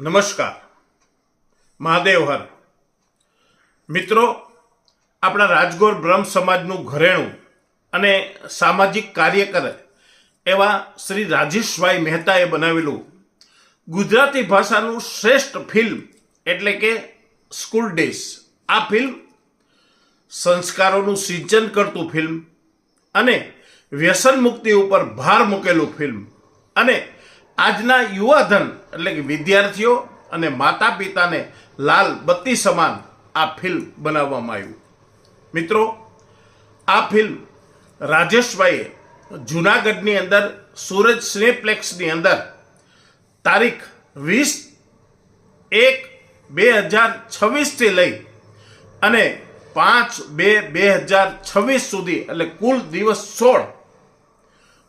નમસ્કાર, મહાદેવ હર. મિત્રો, આપણા રાજગોર બ્રહ્મ સમાજનું ઘરેણું અને સામાજિક કાર્યકર એવા શ્રી રાજેશભાઈ મહેતાએ બનાવેલું ગુજરાતી ભાષાનું શ્રેષ્ઠ ફિલ્મ એટલે કે સ્કૂલ ડેઝ. આ ફિલ્મ સંસ્કારોનું સિંચન કરતું ફિલ્મ અને વ્યસન મુક્તિ ઉપર ભાર મૂકેલું ફિલ્મ અને આજના યુવાધન એટલે કે વિદ્યાર્થીઓ અને માતા પિતાને લાલ બત્તી સમાન આ ફિલ્મ બનાવવામાં આવ્યું. મિત્રો, આ ફિલ્મ રાજેશભાઈએ જૂનાગઢની અંદર સૂરજ સિનેપ્લેક્સની અંદર તારીખ 20/1/2026 લઈ અને 5/2/2026 સુધી એટલે કુલ દિવસ 16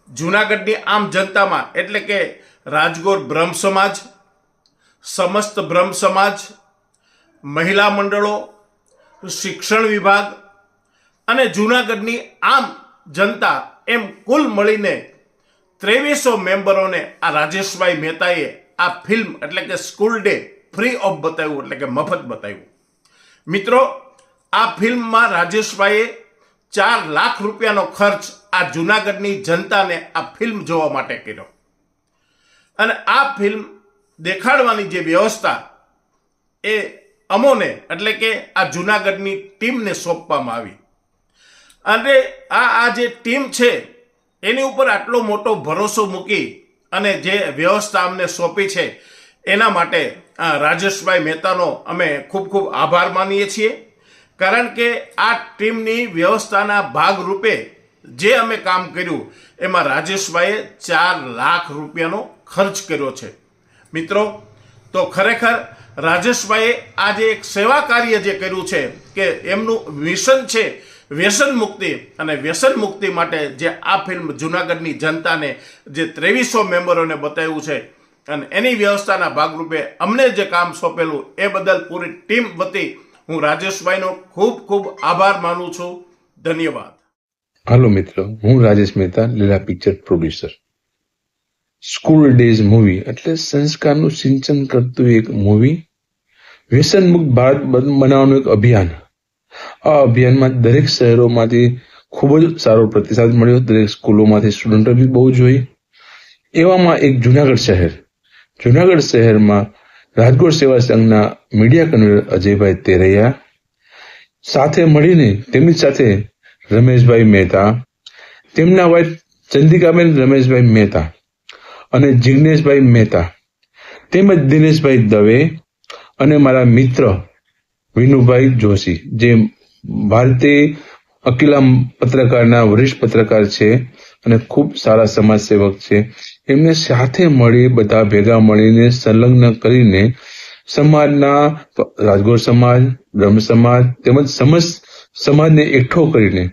જૂનાગઢની આમ જનતામાં એટલે કે રાજગોર બ્રહ્મ સમાજ, સમસ્ત બ્રહ્મ સમાજ, મહિલા મંડળો, શિક્ષણ વિભાગ અને જૂનાગઢની આમ જનતા એમ કુલ મળીને 2300 મેમ્બરોને આ રાજેશભાઈ મહેતાએ આ ફિલ્મ એટલે કે સ્કૂલ ડે ફ્રી ઓફ બતાવ્યું એટલે કે મફત બતાવ્યું. મિત્રો, આ ફિલ્મમાં રાજેશભાઈએ 4 લાખ રૂપિયાનો ખર્ચ આ જૂનાગઢની જનતાને આ ફિલ્મ જોવા માટે કર્યો અને આ ફિલ્મ દેખાડવાની જે વ્યવસ્થા એ અમોને એટલે કે આ જૂનાગઢની ટીમને સોંપવામાં આવી અને આ જે ટીમ છે એની ઉપર આટલો મોટો ભરોસો મૂકી અને જે વ્યવસ્થા અમને સોંપી છે એના માટે રાજેશભાઈ મહેતાનો અમે ખૂબ ખૂબ આભાર માનીએ છીએ. કારણ કે આ ટીમની વ્યવસ્થાના ભાગરૂપે જે અમે કામ કર્યું એમાં રાજેશભાઈએ 4 લાખ રૂપિયાનો ખર્ચ કર્યો છે. મિત્રો, તો ખરેખર રાજેશભાઈએ આજે એક સેવા કાર્ય જે કર્યું છે કે એમનું મિશન છે વ્યસન મુક્તિ અને વ્યસન મુક્તિ માટે જે આ ફિલ્મ જૂનાગઢની જનતાને જે 2300 મેમ્બરોને બતાવ્યું છે અને એની વ્યવસ્થાના ભાગરૂપે અમને જે કામ સોંપેલું એ બદલ પૂરી ટીમ વતી હું રાજેશભાઈનો ખૂબ ખૂબ આભાર માનું છું. ધન્યવાદ. હાલો મિત્રો, હું રાજેશ મહેતા, લીલા picture producer. School days movie એટલે સંસ્કારનું સિંચન કરતું એક મૂવી, વ્યસન મુક્ત ભારત બનાવવાનું એક અભિયાન. આ અભિયાનમાં દરેક શહેરોમાંથી ખૂબ જ સારો પ્રતિસાદ મળ્યો, દરેક સ્કૂલોમાંથી સ્ટુડન્ટો બી બહુ જોઈ. એવામાં એક જુનાગઢ શહેરમાં રાજકોટ સેવા સંઘના મીડિયા કન્વીનર અજયભાઈ તેરૈયા સાથે મળીને તેમની સાથે રમેશભાઈ મહેતા, તેમના વાઇફ ચંદ્રિકાબેન રમેશભાઈ મહેતા અને જિગ્નેશભાઈ મહેતા તેમજ દિનેશભાઈ દવે અને મારા મિત્ર વિનુભાઈ જોશી જે ભારતીય અકિલા પત્રકારના વરિષ્ઠ પત્રકાર છે અને ખૂબ સારા સમાજ સેવક છે. એમને સાથે મળી બધા ભેગા મળીને સંલગ્ન કરીને સમાજના રાજગોર સમાજ, બ્રહ્મ સમાજ તેમજ સમસ્ત સમાજને એકઠો કરીને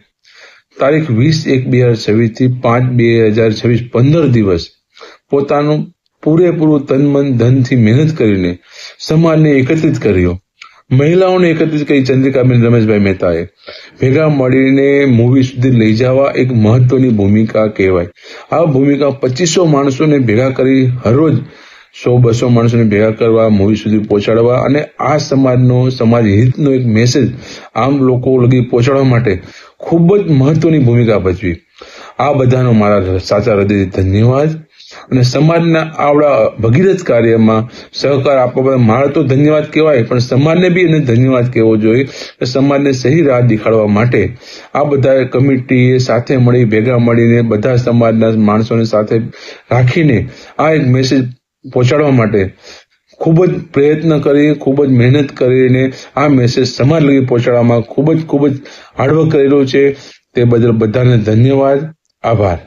તારીખ 20/1/2026 થી 5/2/2026 15 દિવસ પોતાનું પૂરેપૂરું તન મન ધનથી મહેનત કરીને સમાજને એકત્રિત કર્યો. મહિલાઓને એકત્રિત કરી ચંદ્રિકાબેન રમેશભાઈ મહેતાએ ભેગા મળીને મૂવી સુધી લઈ જવા એક મહત્વની ભૂમિકા કહેવાય. આ ભૂમિકા 2500 માણસોને ભેગા કરી હરરોજ 100-200 માણસોને ભેગા કરવા, મૂવી સુધી પહોંચાડવા અને આ સમાજ હિતનો એક મેસેજ આમ લોકો લગી પહોંચાડવા માટે ખૂબ જ મહત્વની ભૂમિકા ભજવી. આ બધાનો મારા સાચા હૃદયથી ધન્યવાદ અને સમાજના આવડા ભગીરથ કાર્યમાં સહકાર આપવા બદલ મારા તો ધન્યવાદ કહેવાય, પણ સમાજને બી એને ધન્યવાદ કહેવો જોઈએ. સમાજને સહી રાહ દેખાડવા માટે આ બધા કમિટીએ સાથે મળી ભેગા મળીને બધા સમાજના માણસોને સાથે રાખીને આ એક મેસેજ પહોંચાડવા માટે ખૂબ જ પ્રયત્ન કરી, ખૂબ જ મહેનત કરીને આ મેસેજ સમાજ લગી પહોંચાડવામાં ખૂબ જ હાર્ડવર્ક કરેલું છે. તે બદલ બધાને ધન્યવાદ, આભાર.